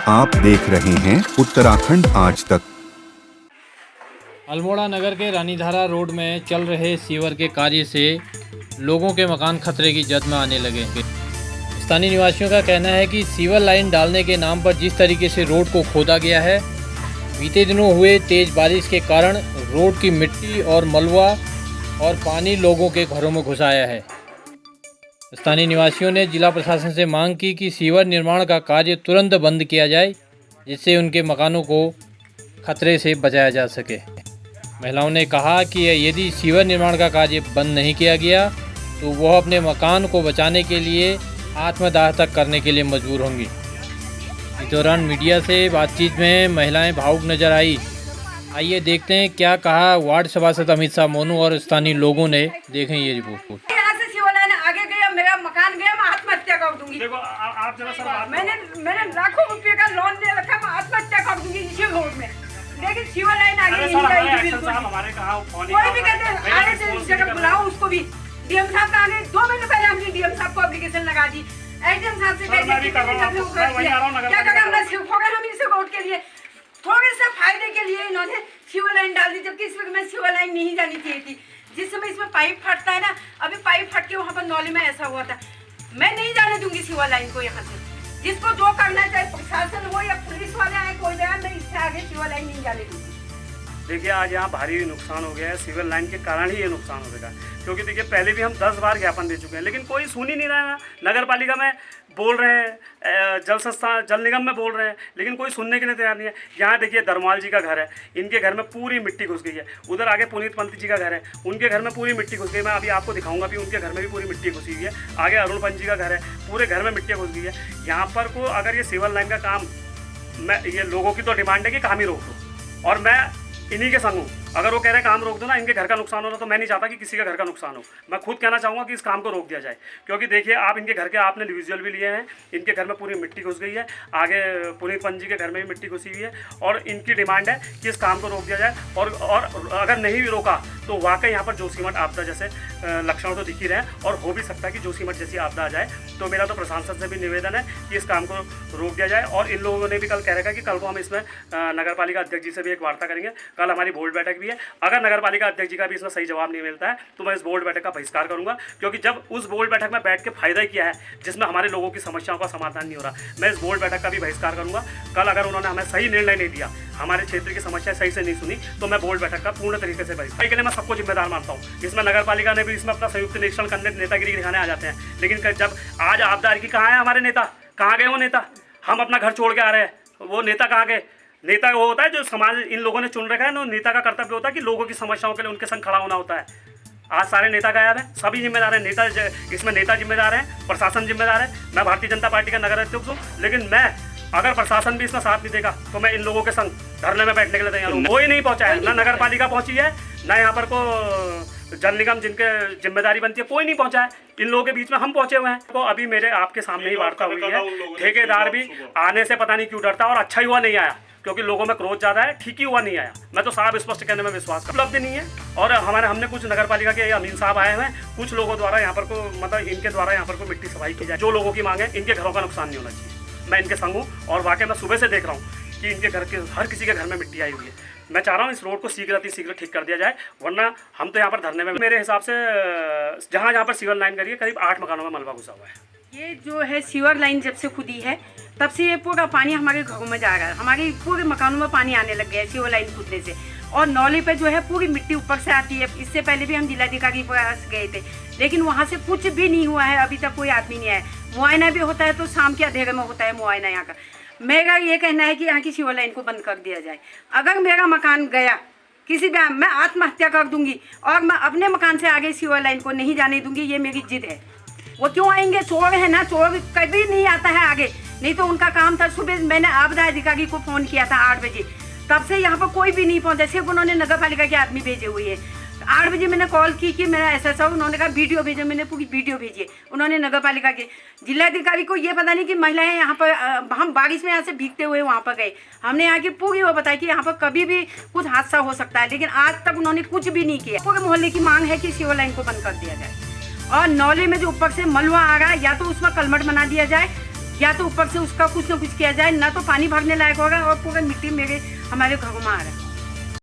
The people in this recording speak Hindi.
आप देख रहे हैं उत्तराखंड आज तक। अल्मोड़ा नगर के रानीधारा रोड में चल रहे सीवर के कार्य से लोगों के मकान खतरे की जद में आने लगे हैं। स्थानीय निवासियों का कहना है कि सीवर लाइन डालने के नाम पर जिस तरीके से रोड को खोदा गया है, बीते दिनों हुए तेज़ बारिश के कारण रोड की मिट्टी और मलबा और पानी लोगों के घरों में घुस आया है। स्थानीय निवासियों ने जिला प्रशासन से मांग की कि सीवर निर्माण का कार्य तुरंत बंद किया जाए, जिससे उनके मकानों को खतरे से बचाया जा सके। महिलाओं ने कहा कि यदि सीवर निर्माण का कार्य बंद नहीं किया गया तो वह अपने मकान को बचाने के लिए आत्मदाह तक करने के लिए मजबूर होंगी। इस दौरान मीडिया से बातचीत में महिलाएं भावुक नजर आई। आइए देखते हैं क्या कहा वार्ड सभासद अमित शाह मोनू और स्थानीय लोगों ने। देखें ये रिपोर्ट। मेरा मकान गया, मैं आत्महत्या कर दूंगी। देखो आप जरा सर मैंने लाखों रुपए का लोन ले रखा, मैं आत्महत्या कर दूंगी इसी रोड में। लेकिन सीवर लाइन आगे नहीं जाएगी बिल्कुल। कोई भी कहते हैं आगे से इस जगह बुलाओ उसको भी। डीएम साहब का आगे 2 महीने पहले हमने डीएम साहब को एप्लीकेशन लगा दी। एसडीएम साहब से कह दिया क्या करें, हमने सिर्फ हम इसे रोड के लिए थोड़े से फायदे के लिए इन्होंने सीवर लाइन डाल दी, जबकि इस वक्त में सीवर लाइन नहीं जानी चाहिए थी। जिस समय इसमें पाइप फटता है ना, अभी पाइप फट के वहाँ पर नौली में ऐसा हुआ था। मैं नहीं जाने दूंगी सीवर लाइन को यहाँ से। जिसको जो करना है, चाहे प्रशासन हो या पुलिस वाले आए, कोई गया, मैं इससे आगे सीवर लाइन नहीं जाने दूंगी। देखिए आज यहाँ भारी नुकसान हो गया है, सीवर लाइन के कारण ही ये नुकसान हो गया। क्योंकि देखिए पहले भी हम 10 बार ज्ञापन दे चुके हैं, लेकिन कोई सुन ही नहीं रहा है। नगर पालिका में बोल रहे हैं, जल निगम में बोल रहे हैं, लेकिन कोई सुनने के लिए तैयार नहीं है। यहाँ देखिए धर्माल जी का घर है, इनके घर में पूरी मिट्टी घुस गई है। उधर आगे पुनीत पंत जी का घर है, उनके घर में पूरी मिट्टी घुस गई। मैं अभी आपको दिखाऊंगा भी, उनके घर में भी पूरी मिट्टी घुसी हुई है। आगे अरुण पंत जी का घर है, पूरे घर में मिट्टी घुस गई है। यहाँ पर को अगर ये सीवर लाइन का काम, मैं ये लोगों की तो डिमांड है कि काम ही रोक दो, और मैं इन्हीं के संग हूँ। अगर वो कह रहे हैं काम रोक दो ना, इनके घर का नुकसान हो रहा, तो मैं नहीं चाहता कि किसी का घर का नुकसान हो। मैं खुद कहना चाहूँगा कि इस काम को रोक दिया जाए। क्योंकि देखिए आप इनके घर के आपने विजुअल भी लिए हैं, इनके घर में पूरी मिट्टी घुस गई है। आगे पुनीत पंत जी के घर में भी मिट्टी घुसी हुई है, और इनकी डिमांड है कि इस काम को रोक दिया जाए। और अगर नहीं भी रोका तो वाकई यहाँ पर जोशीमठ आपदा जैसे लक्षण तो दिख ही रहे हैं, और हो भी सकता है कि जोशीमठ जैसी आपदा आ जाए। तो मेरा तो प्रशासन से भी निवेदन है कि इस काम को रोक दिया जाए। और इन लोगों ने भी कल कह रखा कि कल को हम इसमें नगर पालिका अध्यक्ष जी से भी एक वार्ता करेंगे। कल हमारी बोर्ड बैठक भी है। अगर नगर पालिका अध्यक्ष जी का भी इसमें सही जवाब नहीं मिलता है तो मैं इस बोर्ड बैठक का बहिष्कार करूंगा। क्योंकि जब उस बोर्ड बैठक में बैठ के फायदा किया है जिसमें हमारे लोगों की समस्याओं का समाधान नहीं हो रहा, मैं इस बोर्ड बैठक का भी बहिष्कार करूंगा। कल अगर उन्होंने हमें सही निर्णय नहीं दिया, हमारे क्षेत्र की समस्या सही से नहीं सुनी, तो मैं बोर्ड बैठक का पूर्ण तरीके से बहिष्कार के लिए मैं सबको जिम्मेदार मानता हूँ। इसमें नगर पालिका ने भी इसमें अपना संयुक्त निरीक्षण करने नेतागिरी दिखाने आ जाते हैं। लेकिन जब आज आपदा की, कहाँ है हमारे नेता, कहाँ गए वो नेता? हम अपना घर छोड़ के आ रहे हैं, वो नेता कहाँ गए? नेता वो होता है जो समाज इन लोगों ने चुन रखा है ना। नेता का कर्तव्य होता है कि लोगों की समस्याओं के लिए उनके संग खड़ा होना होता है। आज सारे नेता गायब हैं, सभी जिम्मेदार हैं। नेता इसमें नेता जिम्मेदार हैं, प्रशासन जिम्मेदार है। मैं भारतीय जनता पार्टी का नगर अध्यक्ष हूँ, लेकिन मैं अगर प्रशासन भी इसमें साथ नहीं देगा तो मैं इन लोगों के संग धरने में बैठने के लिए तैयार हूँ। कोई नहीं पहुँचा है, ना नगर पालिका पहुँची है, ना यहाँ पर को जल निगम जिनके जिम्मेदारी बनती है, कोई नहीं पहुँचा है। इन लोगों के बीच में हम पहुँचे हुए हैं। तो अभी मेरे आपके सामने ही वार्ता हुई है। ठेकेदार भी आने से पता नहीं क्यों डरता, और अच्छा ही हुआ नहीं आया, क्योंकि लोगों में क्रोध ज़्यादा है। ठीक ही हुआ नहीं आया। मैं तो साफ स्पष्ट कहने में विश्वास उपलब्ध नहीं है। और हमने कुछ नगर पालिका के अमीन साहब आए हुए हैं, कुछ लोगों द्वारा यहाँ पर को मतलब इनके द्वारा यहाँ पर को मिट्टी सफाई की जाए। जो लोगों की मांग है, इनके घरों का नुकसान नहीं होना चाहिए। मैं इनके संग हूँ, और वाकई मैं सुबह से देख रहा हूँ कि इनके घर के हर किसी के घर में मिट्टी आई हुई है। मैं चाह रहा हूँ इस रोड को शीघ्र ठीक कर दिया जाए, वरना हम तो यहाँ पर धरने में, मेरे हिसाब से जहाँ पर सीवर लाइन करी है, करीब 8 मकानों में मलबा घुसा हुआ है। ये जो है सीवर लाइन जब से खुदी है तब से ये पूरा पानी हमारे घरों में जा रहा है। हमारे पूरे मकानों में पानी आने लग गया है सीवर लाइन खुदने से। और नौली पे जो है पूरी मिट्टी ऊपर से आती है। इससे पहले भी हम जिलाधिकारी के पास गए थे, लेकिन वहाँ से कुछ भी नहीं हुआ है। अभी तक कोई आदमी नहीं आया। मुआयना भी होता है तो शाम के अंधेरे में होता है मुआयना यहाँ का। मेरा ये कहना है कि यहाँ की सीवर लाइन को बंद कर दिया जाए। अगर मेरा मकान गया किसी भी, मैं आत्महत्या कर दूंगी, और मैं अपने मकान से आगे सीवर लाइन को नहीं जाने दूंगी। ये मेरी जिद है। वो क्यों आएंगे? चोर है ना, चोर कभी नहीं आता है आगे। नहीं तो उनका काम था, सुबह मैंने आपदा अधिकारी को फ़ोन किया था 8 बजे, तब से यहाँ पर कोई भी नहीं पहुँचा। सिर्फ उन्होंने नगर पालिका के आदमी भेजे हुए हैं। 8 बजे मैंने कॉल की कि मेरा ऐसा, उन्होंने कहा वीडियो भेजो। मैंने पूरी वीडियो भेजी है। उन्होंने नगर पालिका के जिलाधिकारी को ये पता नहीं कि महिलाएं यहाँ पर, हम बारिश में यहाँ से भीगते हुए वहाँ पर गए। हमने यहाँ की पूरी वो बताई कि यहाँ पर कभी भी कुछ हादसा हो सकता है, लेकिन आज तक उन्होंने कुछ भी नहीं किया। पूरे मोहल्ले की मांग है कि सीवर लाइन को बंद कर दिया जाए, और नौले में जो ऊपर से मलबा आ रहा है, या तो उसमें कलमट बना दिया जाए, या तो ऊपर से उसका कुछ ना कुछ किया जाए, ना तो पानी भरने लायक होगा और पूरा मिट्टी हमारे घरों में आ रहा है।